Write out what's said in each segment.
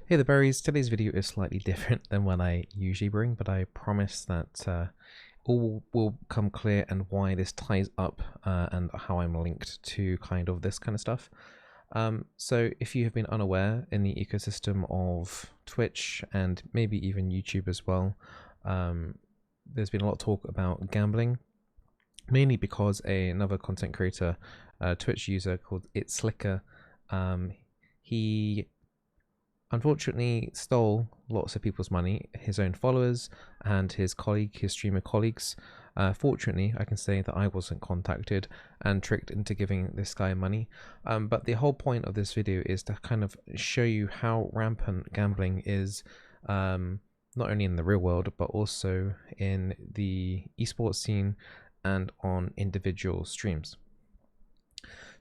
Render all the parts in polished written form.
Hey the berries, today's video is slightly different than what I usually bring, but I promise that all will come clear and why this ties up and how I'm linked to kind of this kind of stuff. So if you have been unaware in the ecosystem of Twitch and maybe even YouTube as well, there's been a lot of talk about gambling, mainly because another content creator, Twitch user called itsliker, he unfortunately stole lots of people's money, his own followers and his streamer colleagues. Fortunately, I can say that I wasn't contacted and tricked into giving this guy money. But the whole point of this video is to kind of show you how rampant gambling is, not only in the real world, but also in the esports scene and on individual streams.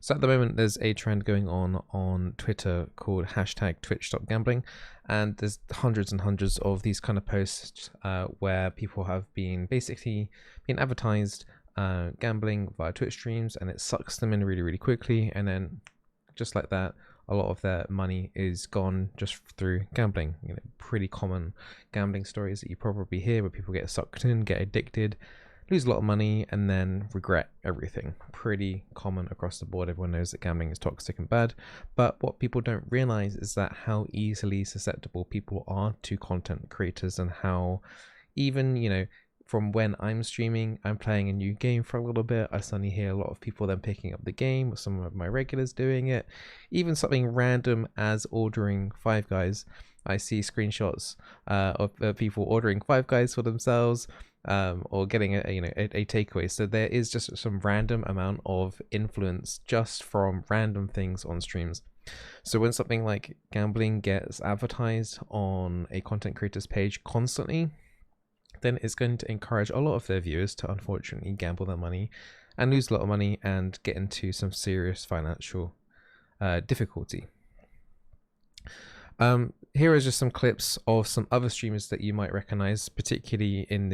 So at the moment, there's a trend going on Twitter called #TwitchStopGambling, and there's hundreds and hundreds of these kind of posts where people have been basically being advertised gambling via Twitch streams, and it sucks them in really, really quickly, and then just like that, a lot of their money is gone just through gambling. You know, pretty common gambling stories that you probably hear where people get sucked in, get addicted, lose a lot of money, and then regret everything. Pretty common across the board. Everyone knows that gambling is toxic and bad, but what people don't realize is that how easily susceptible people are to content creators, and how even, you know, from when I'm streaming, I'm playing a new game for a little bit, I suddenly hear a lot of people then picking up the game, some of my regulars doing it, even something random as ordering Five Guys. I see screenshots of people ordering Five Guys for themselves, or getting a takeaway. So there is just some random amount of influence just from random things on streams. So when something like gambling gets advertised on a content creator's page constantly, then it's going to encourage a lot of their viewers to unfortunately gamble their money and lose a lot of money and get into some serious financial difficulty. Here are just some clips of some other streamers that you might recognize, particularly in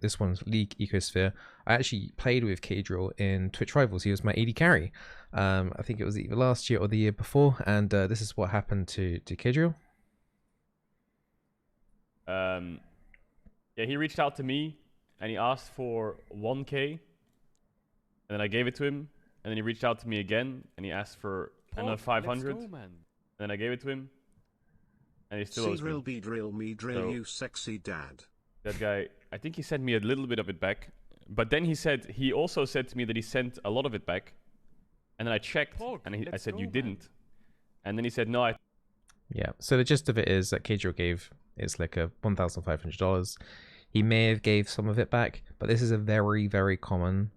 this one's League ecosphere. I actually played with K-Drill in Twitch Rivals. He was my AD carry. I think it was either last year or the year before, and this is what happened to K-Drill. Yeah, he reached out to me and he asked for 1K, and then I gave it to him, and then he reached out to me again and he asked for another 500, and then I gave it to him. And he still owes me. Drill me, drill you, sexy dad. That guy, I think he sent me a little bit of it back, but then he also said to me that he sent a lot of it back, and then I checked, and I said, you didn't, and then he said no. Yeah. So the gist of it is that K-Drill gave itsliker $1,500. He may have gave some of it back, but this is a very, very common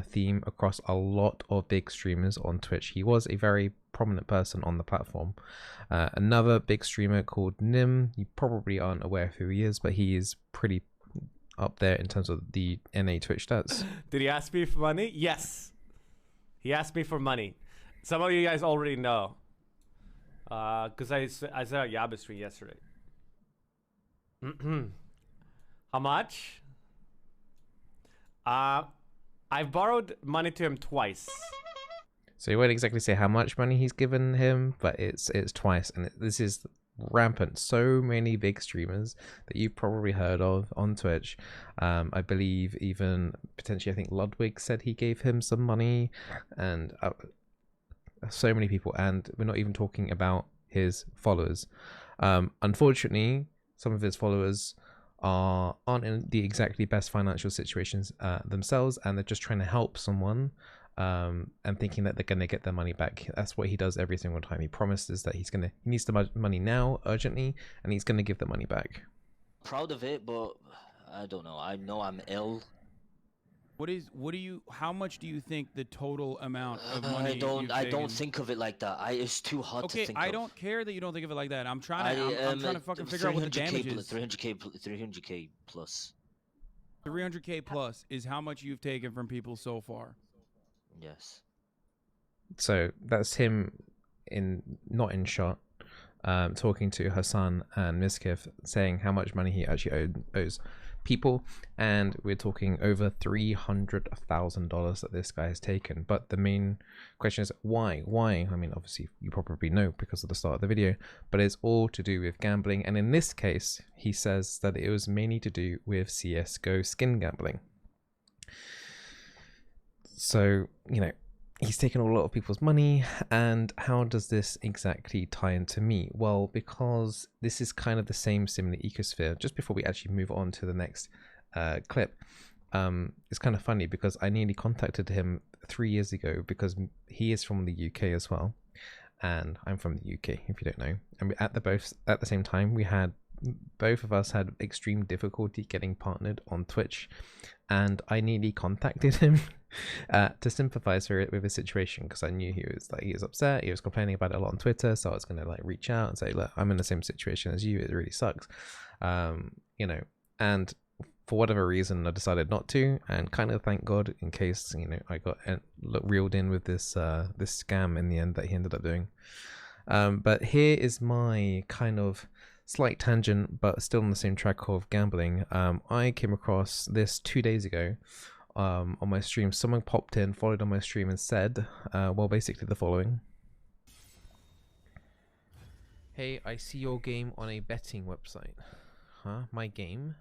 theme across a lot of big streamers on Twitch. He was a very prominent person on the platform. Another big streamer called Nim, you probably aren't aware of who he is, but he is pretty up there in terms of the NA Twitch stats. Did he ask me for money? Yes. He asked me for money. Some of you guys already know. Because I saw a Yaba stream yesterday. How much? I've borrowed money to him twice. So you won't exactly say how much money he's given him, but it's twice, and this is rampant. So many big streamers that you've probably heard of on Twitch. I believe even potentially, I think Ludwig said he gave him some money, and so many people. And we're not even talking about his followers. Unfortunately, some of his followers aren't in the exactly best financial situations themselves, and they're just trying to help someone, and thinking that they're going to get their money back. That's what he does every single time. He promises that he needs the money now urgently, and he's going to give the money back. Proud of it, but I don't know. I know I'm ill. How much do you think the total amount of money I don't think of it like that. It's too hot to think of. I don't care that you don't think of it like that. I'm trying to fucking figure out what the damage is. 300k plus. 300k plus is how much you've taken from people so far. Yes. So that's him not in shot. talking to Hassan and Miskif, saying how much money he actually owes people, and we're talking over $300,000 that this guy has taken. But the main question is why? I mean, obviously you probably know because of the start of the video, but it's all to do with gambling, and in this case he says that it was mainly to do with CSGO skin gambling. So, you know, he's taken a lot of people's money, and how does this exactly tie into me? Well, because this is kind of the similar ecosphere. Just before we actually move on to the next clip, it's kind of funny because I nearly contacted him 3 years ago because he is from the UK as well, and I'm from the UK, if you don't know. And we, at the same time, both of us had extreme difficulty getting partnered on Twitch, and I nearly contacted him to sympathize with his situation, because I knew he was upset. He was complaining about it a lot on Twitter, so I was gonna like reach out and say, look, I'm in the same situation as you, it really sucks, you know. And for whatever reason I decided not to, and kind of thank God, in case, you know, I got reeled in with this this scam in the end that he ended up doing. But here is my kind of slight tangent, but still on the same track of gambling. I came across this 2 days ago on my stream. Someone popped in, followed on my stream, and said, well, basically the following: hey, I see your game on a betting website. Huh? My game?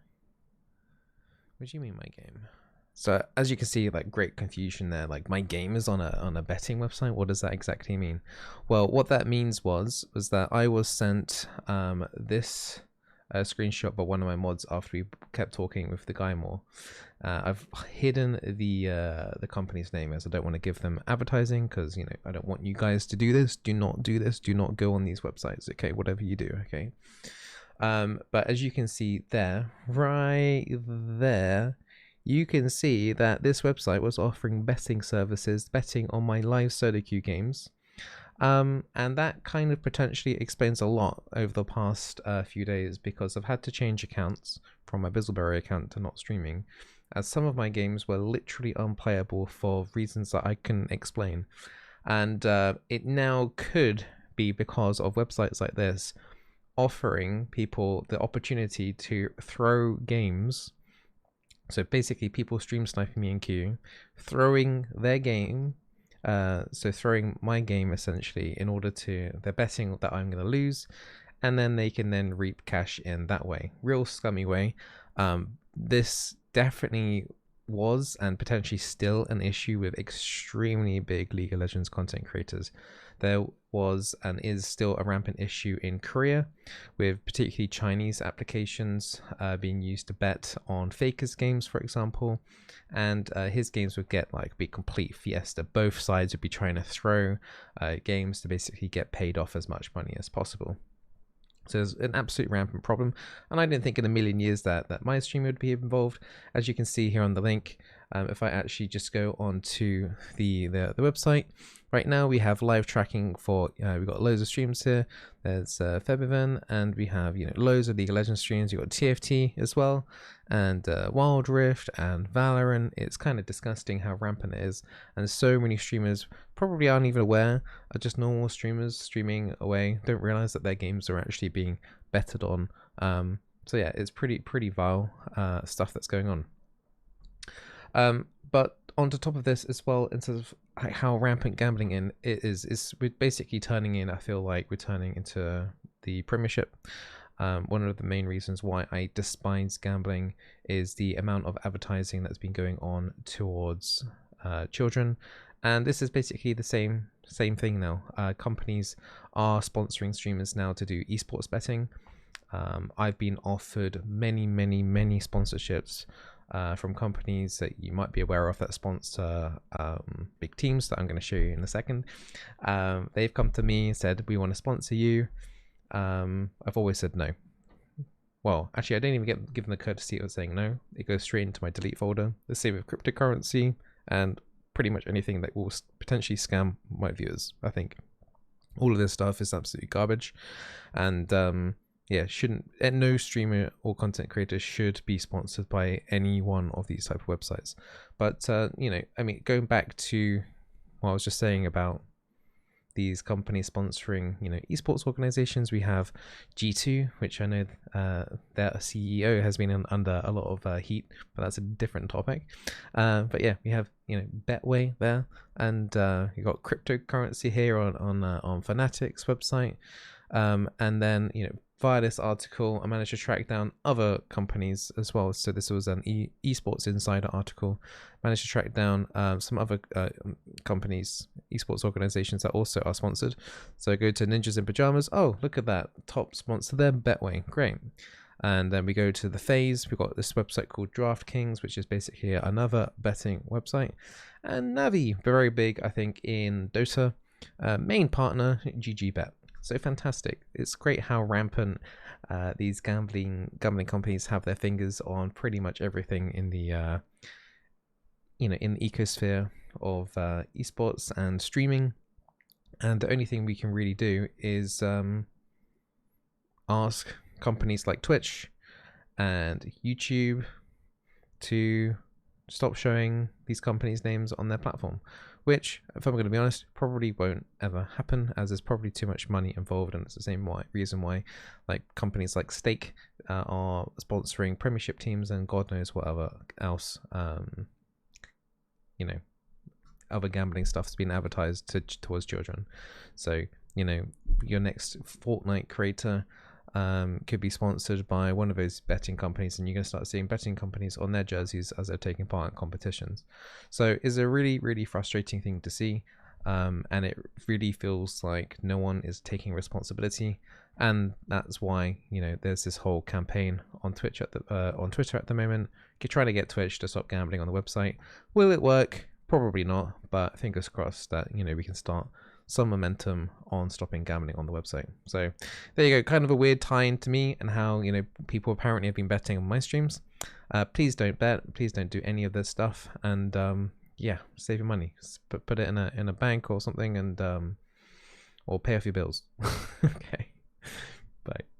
What do you mean, my game? So as you can see, like, great confusion there. Like, my game is on a betting website. What does that exactly mean? Well, what that means was that I was sent this screenshot by one of my mods after we kept talking with the guy more. I've hidden the company's name, as I don't want to give them advertising, because, you know, I don't want you guys to do this. Do not do this. Do not go on these websites. Okay, whatever you do. Okay. But as you can see there, right there, you can see that this website was offering betting services, betting on my live solo queue games. And that kind of potentially explains a lot over the past few days, because I've had to change accounts from my Bizzleberry account to not streaming, as some of my games were literally unplayable for reasons that I couldn't explain. And it now could be because of websites like this offering people the opportunity to throw games. So basically people stream sniping me in queue, throwing their game, so throwing my game essentially, in order to, they're betting that I'm going to lose, and then they can then reap cash in that way. Real scummy way. This definitely was, and potentially still, an issue with extremely big League of Legends content creators. There was and is still a rampant issue in Korea, with particularly Chinese applications being used to bet on Faker's games, for example, and his games would be complete fiesta. Both sides would be trying to throw games to basically get paid off as much money as possible. So there's an absolute rampant problem, and I didn't think in a million years that my stream would be involved. As you can see here on the link, if I actually just go on to the website, right now we have live tracking for, we've got loads of streams here. There's Febiven, and we have, you know, loads of League of Legends streams. You've got TFT as well, and Wild Rift and Valorant. It's kind of disgusting how rampant it is, and so many streamers probably aren't even aware, are just normal streamers streaming away, don't realize that their games are actually being betted on. So yeah, it's pretty vile stuff that's going on. But on the top of this as well, in terms of how rampant gambling is we're basically turning in, I feel like we're turning into the Premiership. One of the main reasons why I despise gambling is the amount of advertising that's been going on towards children, and this is basically the same thing now. Companies are sponsoring streamers now to do esports betting. I've been offered many sponsorships from companies that you might be aware of that sponsor big teams that I'm going to show you in a second. They've come to me and said, we want to sponsor you. I've always said no. Well, actually, I don't even give them the courtesy of saying no. It goes straight into my delete folder. The same with cryptocurrency and pretty much anything that will potentially scam my viewers. I think all of this stuff is absolutely garbage, and yeah, no streamer or content creator should be sponsored by any one of these type of websites. But you know, I mean, going back to what I was just saying about these companies sponsoring, esports organizations. We have G2, which I know their CEO has been under a lot of heat, but that's a different topic. But yeah, we have Betway there, and you got cryptocurrency here on Fanatics website, and then via this article, I managed to track down other companies as well. So this was an esports insider article. Managed to track down some other companies, esports organizations that also are sponsored. So I go to Ninjas in Pajamas. Oh, look at that. Top sponsor there, Betway. Great. And then we go to the FaZe. We've got this website called DraftKings, which is basically another betting website. And Navi, very big, I think, in Dota. Main partner, GGBet. So fantastic. It's great how rampant these gambling companies have their fingers on pretty much everything in the in the ecosphere of esports and streaming. And the only thing we can really do is ask companies like Twitch and YouTube to stop showing these companies' names on their platform, which, if I'm going to be honest, probably won't ever happen, as there's probably too much money involved, and it's the same reason why like companies like Stake are sponsoring Premiership teams and God knows whatever else other gambling stuff's been advertised towards children. So your next Fortnite creator could be sponsored by one of those betting companies, and you're going to start seeing betting companies on their jerseys as they're taking part in competitions. So it's a really, really frustrating thing to see, and it really feels like no one is taking responsibility, and that's why there's this whole campaign on Twitch on Twitter at the moment. You're trying to get Twitch to stop gambling on the website. Will it work? Probably not, but fingers crossed that we can start some momentum on stopping gambling on the website. So there you go, kind of a weird tie-in to me and how people apparently have been betting on my streams. Please don't bet, please don't do any of this stuff, and yeah, save your money. Put it in a bank or something, and or pay off your bills. Okay, bye.